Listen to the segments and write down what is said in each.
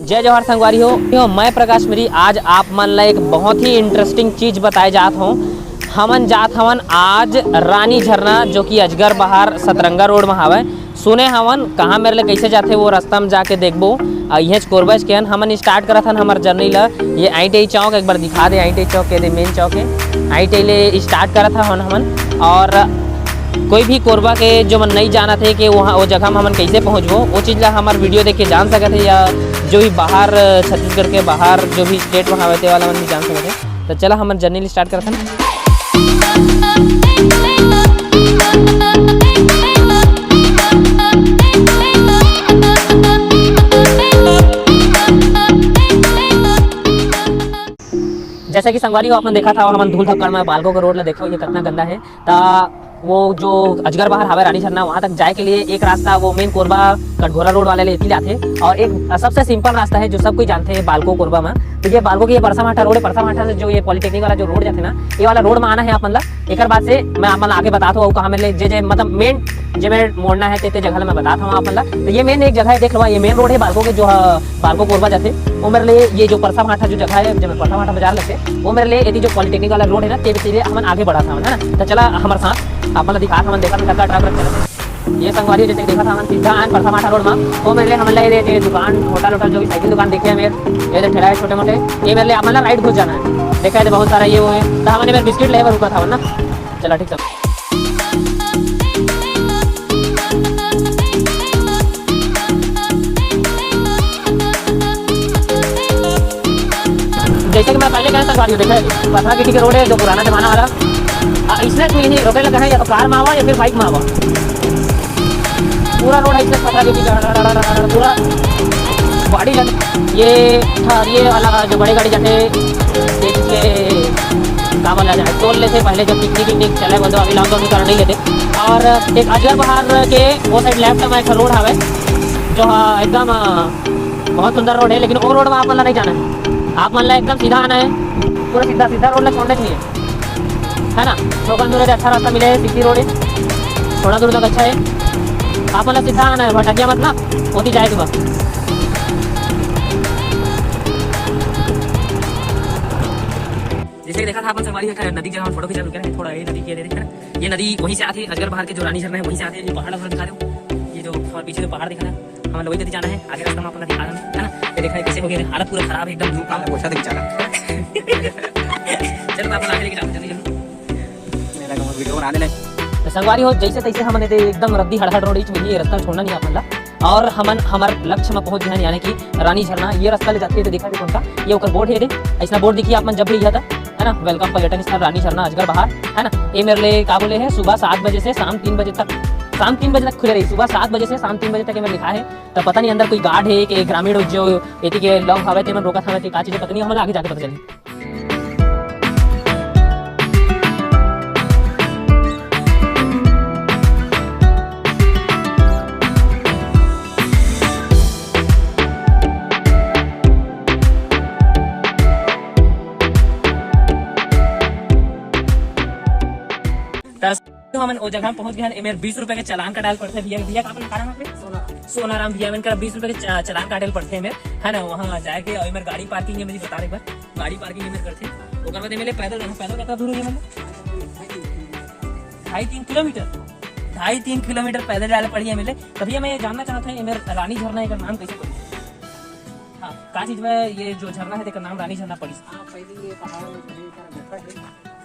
जय जवाहर संगवारी हो, मैं प्रकाश मेरी आज आप मन ला एक बहुत ही इंटरेस्टिंग चीज़ बताए जात हूँ। हमन जात हवन आज रानी झरना जो कि अजगर बहार सतरंगा रोड में हावे। सुने हवन कहाँ मेरे लिए कैसे जाते वो रास्ता में जाके देखबो। यह कोरबज के हमन स्टार्ट करत हन हमार जर्नी ला। ये ITI चौक एक बार दिखा दे। ITI चौक के मेन चौक है। ITI ले स्टार्ट करत हन हमन। और कोई भी कोरबा के जो मन नहीं जाना थे कि वहाँ वो जगह में हमन कैसे पहुँचबो, वो चीज़ ला हमार वीडियो देख के जान सकते थे, या जो भी बाहर छत्तीसगढ़ के बाहर जो भी स्टेट में हावे वाला मन भी जान सकते थे। तो चला हमार जर्नी स्टार्ट करते हैं। जैसा कि संगवारी को आपने देखा था हमन धूल धक्कड़ में बालको का रोड ला देखो ये कितना गंदा है। वो जो अजगर बहार हावे रानी झरना वहाँ तक जाए के लिए एक रास्ता वो मेन कोरबा कटघोरा रोड वाले लेती जाते, और एक सबसे सिंपल रास्ता है जो सब कोई जानते हैं बालको कोरबा में। तो ये बालको की ये परसामाठा रोड है। परसामाठा से जो ये पॉलिटेक्निक वाला जो रोड जाते ना, ये वाला रोड में आना है आप मतलब। एक बाद से मैं आप आगे बताता हूँ कहाँ मिले जे मतलब मेन जे में मोड़ना है ते जगह मैं बताता हूँ आप मतलब। तो ये मेन एक जगह है, देख लो ये मेन रोड है बालको के जो बालको कोरबा जाते। वो मेरे लिए ये जो परसामाठा जो जगह है जब परसामाठा बाजार लगते, वो मेरे लिए यदि जो पॉलिटेक्निक वाला रोड है ना तेरे हम आगे बढ़ा था है ना। तो चला हमारे साथ आप मतलब दिखा था देखा था ट्रक चला। ये संगवारी जैसे देखा था सीधा आन परसामाठा रोड में। वो मेरे लिए हमला ये दुकान होटल वोटल जो भी साइकिल दुकान देखे हैं मेरे ये ठेला है छोटे मोटे, ये मेरे लिए हमला राइट घुस जाना है। देखा है बहुत सारा ये वो है। तो हमने मेरे बिस्किट ले रुका था ना। चला ठीक है। जैसे कि मैं पहले कहा संगवारी देखा है पथरा गिट्टी के रोड है जो पुराना जमाना वाला। इसने कोई नहीं रोके लगा है, या तो कार में आवा या फिर बाइक में आवा। पूरा रोड है इसमें पथरा गिट्टी पूरा गाड़ी ये वाला जो बड़ी गाड़ी जाते का बोला जाए टोल लेते पहले जो पिकनिक चले बंदो अभी लॉकडाउन के कारण नहीं लेते। और एक अजगर बहार के वो साइड लेफ्ट में एक रोड है जो एकदम बहुत सुंदर रोड है, लेकिन वो रोड में आप मतलब नहीं जाना है। आप मतलब एकदम सीधा आना है, पूरा सीधा सीधा रोड ला छोड़ना चाहिए है ना। थोड़ा दूर है अच्छा रास्ता मिले है, सीधी रोड है, थोड़ा दूर तक अच्छा है। आप मतलब सीधा आना है, भटकिया मत ना होती जाएगी बस। जैसे देखा था अपन संगवारी नदी जहाँ फोटो खींचा रुके थोड़ा ये नदी के ये नदी वहीं से आती है। अजगर बहार के जो रानी झरना है वहीं से आते हैं। ये पहाड़ दिखा रहे हो, ये जो पीछे जो पहाड़ दिखा रहा है हम लोग वही नदी जाना है। आगे रास्ता में अपना दिखा रहा है ना। ये देखा कैसे हो गया, हालत पूरा खराब है एकदम धूप में पोछा दिख जाना। चलो अपन आगे लेके जाते हैं वीडियो बनाने लगे। तो संगवारी हो जैसे तैसे हमने एकदम रद्दी हड़हड़ रोड में ये रास्ता छोड़ना नहीं अपन ला। और हमन हमारे लक्ष्य में पहुंच गए यानी कि रानी झरना। ये रास्ता ले जाते हैं तो देखा कौन सा ये ऊपर बोर्ड है, ऐसा बोर्ड देखिए आप मन जब भी था है ना। वेलकम पर्यटन स्थल रानी झरना अजगर बहार है ना। ये मेरे लिए क्या बोले है सुबह 7 बजे से शाम 3 बजे तक, शाम 3 बजे तक खुले रही। सुबह 7 बजे से शाम 3 बजे तक ये लिखा है। तो पता नहीं अंदर कोई गार्ड है कि ग्रामीण जो एटी के लोग हवे थे रोका था का चीज़ पता नहीं, हमें आगे जाके पता चली। तो हम वो जगह पहुंच गए। मेरे 20 रुपए के चालान का डाल पड़ते हैं। भैया कहाँ पर सोनाराम भैया मेरे 20 रुपए के चालान काटे पड़ते हैं मेरे है ना। वहाँ जाके और मेरे गाड़ी पार्किंग है मेरी बता रहे गाड़ी पार्किंग है मेरे करते वो करवाते मेरे पैदल कितना दूर है मतलब 2.5-3 किलोमीटर 2.5-3 किलोमीटर पैदल जाने पड़ी है मेरे। तभी मैं ये जानना चाहता हूँ मेरे रानी झरना का नाम कैसे पड़ी। हाँ का चीज में ये जो झरना है इसका नाम रानी झरना पड़ी।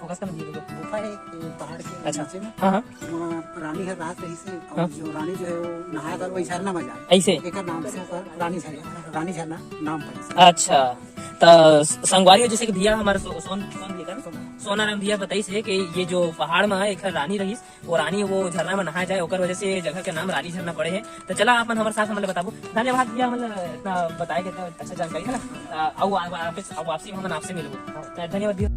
फोकस कर दीजिए गुफा है पहाड़ के नीचे में। हाँ रानी है रात रही से और जो रानी जो है वो नहाया कर वही झरना में जा ऐसे एक नाम से रानी झरना नाम पड़ा। अच्छा तो संगवारी जैसे कि भैया हमारे सोनाराम भैया बताई से कि ये जो पहाड़ में है एक रानी रही, वो रानी वो झरना में नहाया जाए ओकर वजह से जगह के नाम रानी झरना पड़े है। तो चला अपन हमारे साथ मतलब बताबो। धन्यवाद भैया मतलब इतना बताए गए अच्छा जानकारी है ना। वापसी हम आपसे मिलूंगा। धन्यवाद भैया।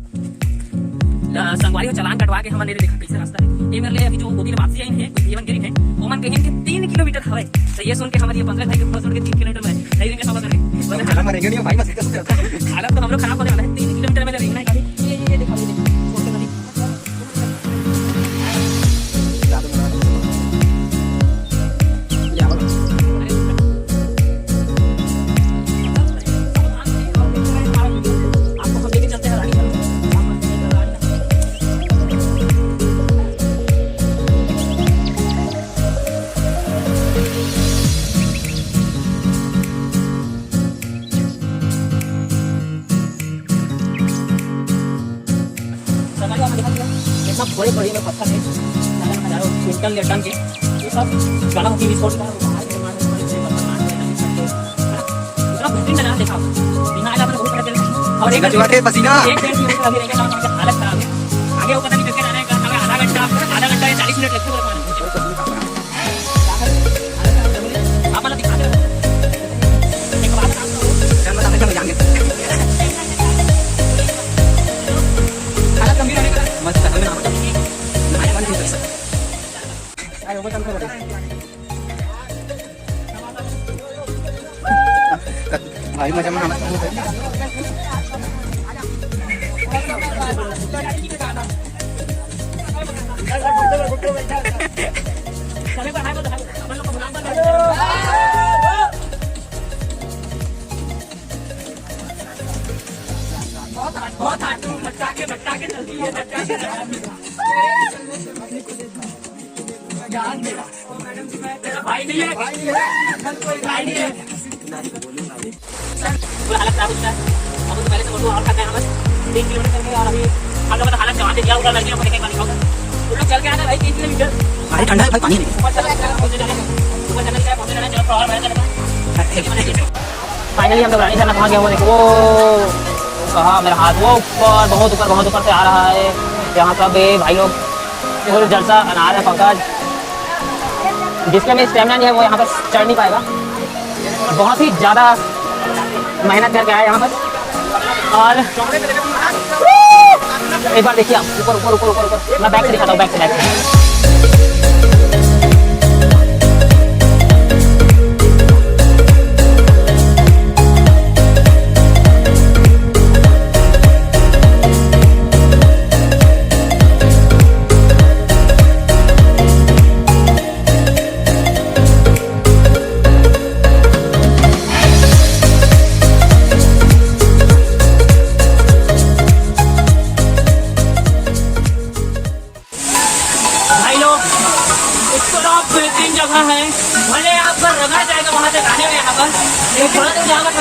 संगवारी चालान कटवा के हमने देखा कैसे रास्ता है। ये मेरे लिए अभी जो दो दिन वापसी आई है जीवन गिरी है वो मन कहें कि 3 किलोमीटर हवे। तो ये सुन के हमारी 15 भाई के छोड़ के 3 किलोमीटर में नहीं रहेंगे सफर करेंगे हालत तो हम लोग खराब होने वाला है। 3 किलोमीटर में रहना है गाड़ी। ये दिखा बड़े बड़े में पत्थर है, हजारों क्विंटल या टन के, ये सब ज्वालामुखी विस्फोट का इतना बेहतरीन नजारा देखा यहाँ आया बहुत बड़ा चैलेंज। और एक पसीना एक डेढ़ किलोमीटर आगे रहेगा, हालत खराब है। आगे वो पता नहीं कितने आने का, आधा घंटा या 40 मिनट लगते हैं। आप मतलब दिखा दे एक बात हालत गंभीर होने का भाई मजा में बहुत मटका के चलती है भाई नहीं है पूरा हालत खराब होता है। अब तो पहले से फोटो और खाते हैं हम 3 किलोमीटर चल के, और अभी हम लोग हालत जमा दे दिया ऊपर लड़कियों को देखे पानी खाओ उन लोग चल के आना भाई 3 किलोमीटर। भाई ठंडा है भाई, पानी नहीं ऊपर चलने का चलो और मेहनत करना। फाइनली हम लोग रानी झरना पहुंच गए। वो देखो वो कहा मेरा हाथ, वो ऊपर बहुत ऊपर से आ रहा है। यहाँ सब भाई लोग जलसा अनार है पंकज, जिसके में स्टेमिना नहीं है वो यहाँ पर चढ़ नहीं पाएगा। बहुत ही ज़्यादा मेहनत करके आया यहाँ पर। और एक बार देखिए आप ऊपर मैं बैक से दिखाता हूँ, बैक से जगह है, भले आप पर रगड़ा जाएगा वहाँ से गाने में। यहाँ पर एक थोड़ा देर यहाँ पर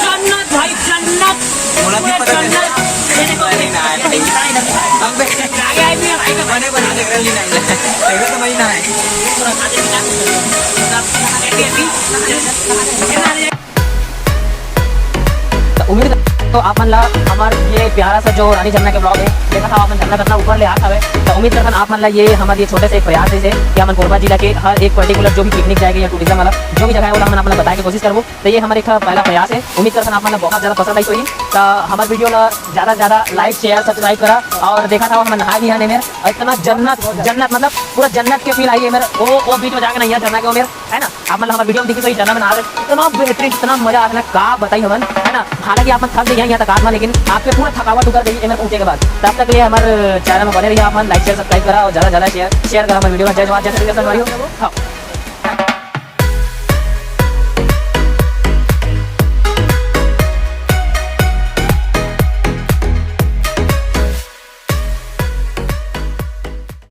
जन्नत भाई जन्नत उम्मीद तो आप मन ला हमार ये प्यारा सा जो रानी झरना के ब्लॉग है देखा था, आप झरना कितना ऊपर ले आता है। तो उम्मीद करता आप मन ला ये हमारे छोटे से एक प्रयास है कि हम कोरबा जिला के हर एक पर्टिकुलर जो भी पिकनिक जाएगा या टूरिज्म वाला जो भी जगह है वो हम अपना बताने की कोशिश करबो। तो ये हमारे पहला प्रयास है। उम्मीद करता आप मन बहुत ज़्यादा पसंद आई हुई। तो हमारे वीडियो ला ज़्यादा से ज़्यादा लाइक शेयर सब्सक्राइब करा। और देखा था हम नहा भी है मेरे, इतना जन्नत मतलब पूरा जन्नत के फील आई है मेरे। वो बीच में जाकर नहीं है झरना के मेरे, है ना। आप मतलब हमारे वीडियो में देखिए तो झरना में नहा रहे, इतना बेहतरीन इतना मजा आ रहा है का बताई हमन, है ना। हालांकि आप थक गए यहाँ तक आत्मा, लेकिन आपके पूरा थकावट उतर गई है पहुंचे के बाद। तब तक लिए हमारे चैनल में बने रहिए, आप लाइक शेयर सब्सक्राइब करा और ज़्यादा शेयर करा हमारे वीडियो में। जय जवान जय श्री कृष्ण।